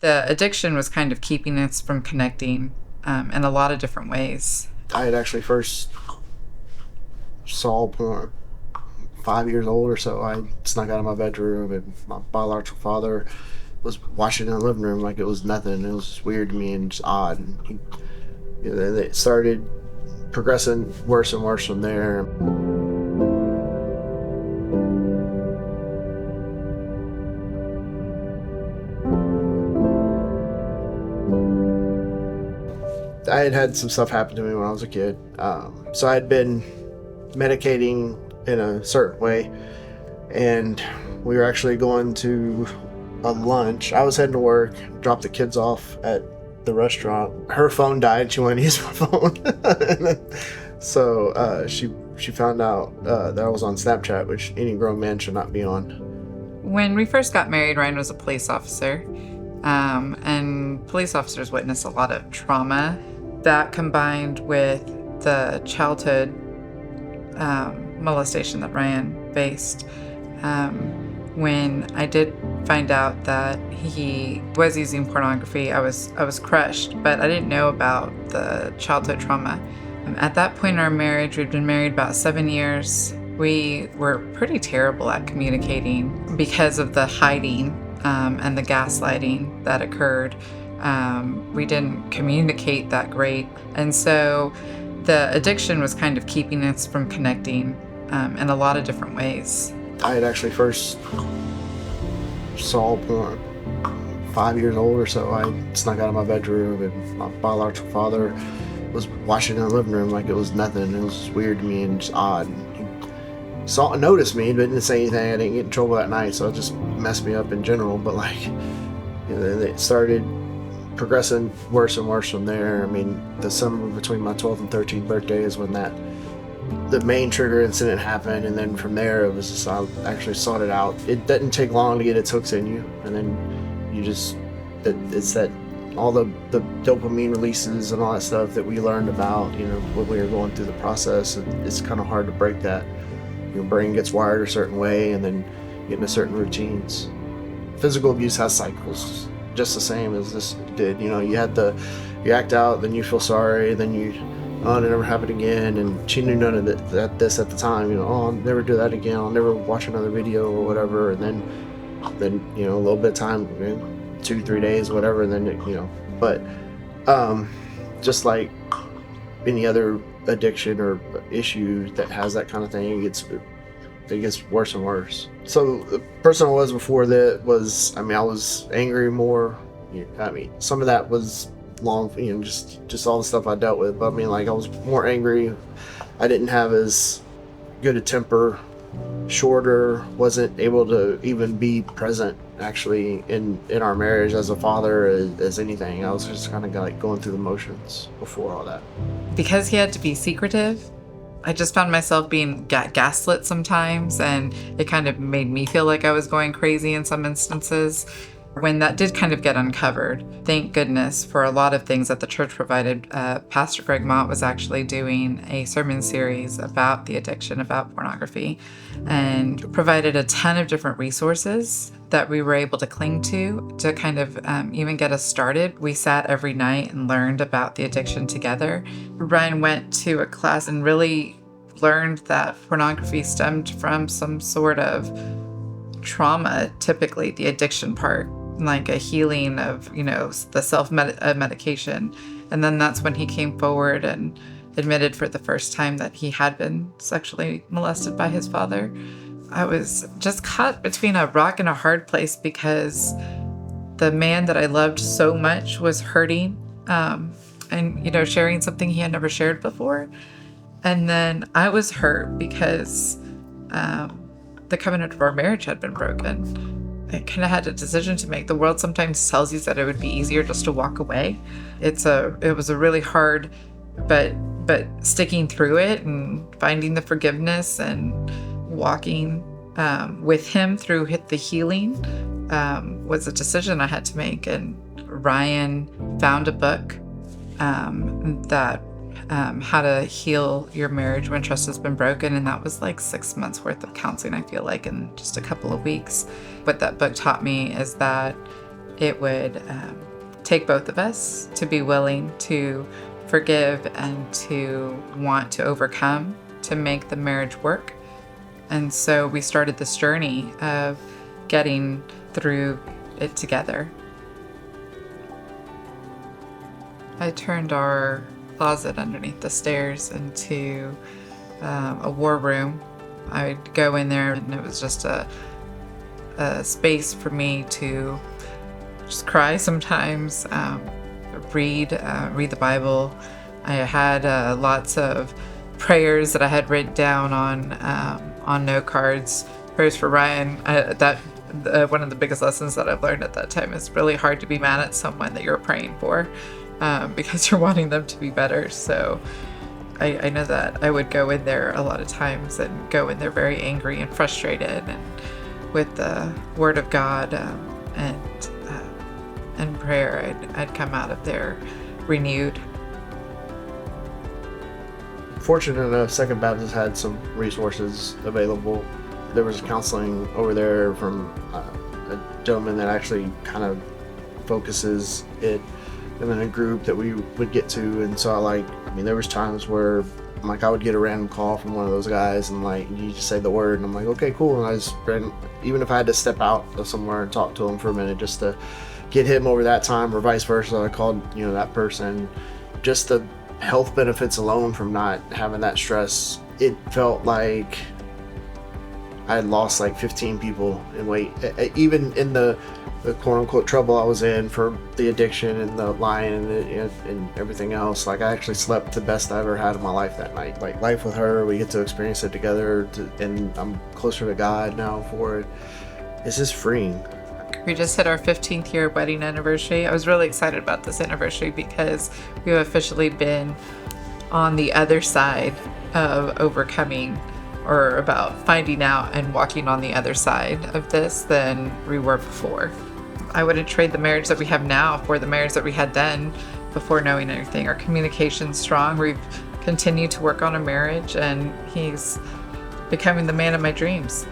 The addiction was kind of keeping us from connecting in a lot of different ways. I had actually first saw porn 5 years old or so. I snuck out of my bedroom, and my biological father was watching in the living room like it was nothing. It was just weird to me and just odd. And it started progressing worse and worse from there. I had had some stuff happen to me when I was a kid. So I had been medicating in a certain way, and we were actually going to a lunch. I was heading to work, dropped the kids off at the restaurant. Her phone died. She wanted to use my phone. So she found out that I was on Snapchat, which any grown man should not be on. When we first got married, Ryan was a police officer, and police officers witness a lot of trauma. That combined with the childhood molestation that Ryan faced, when I did find out that he was using pornography, I was crushed, but I didn't know about the childhood trauma. At that point in our marriage, we'd been married about 7 years. We were pretty terrible at communicating because of the hiding and the gaslighting that occurred. We didn't communicate that great. And so the addiction was kind of keeping us from connecting in a lot of different ways. I had actually first saw porn 5 years old or so. I snuck out of my bedroom, and my biological father was watching in the living room like it was nothing. It was weird to me and just odd. He noticed me, but didn't say anything. I didn't get in trouble that night, so it just messed me up in general. But it started progressing worse and worse from there. I mean, the summer between my 12th and 13th birthday is when the main trigger incident happened, and then from there it was just, I actually sought it out. It doesn't take long to get its hooks in you, and then you just, it's that all the dopamine releases and all that stuff that we learned about, when we were going through the process. It's kind of hard to break that. Your brain gets wired a certain way, and then get into certain routines. Physical abuse has cycles, just the same as this did. You act out, then you feel sorry, then it never happened again. And she knew none of this at the time. I'll never do that again. I'll never watch another video or whatever. And then a little bit of time, 2-3 days, whatever. And then but just like any other addiction or issue that has that kind of thing, it gets worse and worse. So the person I was before that was, I was angry more. Some of that was long, just all the stuff I dealt with. But I was more angry. I didn't have as good a temper, shorter, wasn't able to even be present actually in our marriage as a father as anything. I was just kind of going through the motions before all that. Because he had to be secretive, I just found myself being gaslit sometimes, and it kind of made me feel like I was going crazy in some instances. When that did kind of get uncovered, thank goodness for a lot of things that the church provided. Pastor Greg Mott was actually doing a sermon series about the addiction, about pornography, and provided a ton of different resources that we were able to cling to kind of even get us started. We sat every night and learned about the addiction together. Ryan went to a class and really learned that pornography stemmed from some sort of trauma, typically the addiction part, like a healing of, the self-medication. And then that's when he came forward and admitted for the first time that he had been sexually molested by his father. I was just caught between a rock and a hard place, because the man that I loved so much was hurting and, sharing something he had never shared before. And then I was hurt because the covenant of our marriage had been broken. I kind of had a decision to make. The world sometimes tells you that it would be easier just to walk away. It was a really hard, but sticking through it and finding the forgiveness and walking with him through the healing was a decision I had to make. And Ryan found a book that how to heal your marriage when trust has been broken, and that was like 6 months worth of counseling, I feel like, in just a couple of weeks. What that book taught me is that it would take both of us to be willing to forgive and to want to overcome to make the marriage work. And so we started this journey of getting through it together. I turned our closet underneath the stairs into a war room. I would go in there and it was just a space for me to just cry sometimes, read the Bible. I had lots of prayers that I had written down on note cards. Prayers for Ryan. One of the biggest lessons that I've learned at that time is really hard to be mad at someone that you're praying for, because you're wanting them to be better. So I know that I would go in there a lot of times and go in there very angry and frustrated, and with the Word of God and prayer, I'd come out of there renewed. Fortunate enough, Second Baptist had some resources available. There was counseling over there from a gentleman that actually kind of focuses it, and then a group that we would get to. And so there was times where I would get a random call from one of those guys, and you just say the word, and I'm like, okay, cool. And I just even if I had to step out somewhere and talk to him for a minute just to get him over that time, or vice versa, I called that person. Just the health benefits alone from not having that stress, it felt like I had lost 15 people in weight, even in the quote unquote trouble I was in for the addiction and the lying and everything else. I actually slept the best I ever had in my life that night. Life with her, we get to experience it together, and I'm closer to God now for it. It's just freeing. We just hit our 15th year wedding anniversary. I was really excited about this anniversary because we've officially been on the other side of overcoming, or about finding out and walking on the other side of this than we were before. I wouldn't trade the marriage that we have now for the marriage that we had then before knowing anything. Our communication's strong. We've continued to work on a marriage, and he's becoming the man of my dreams.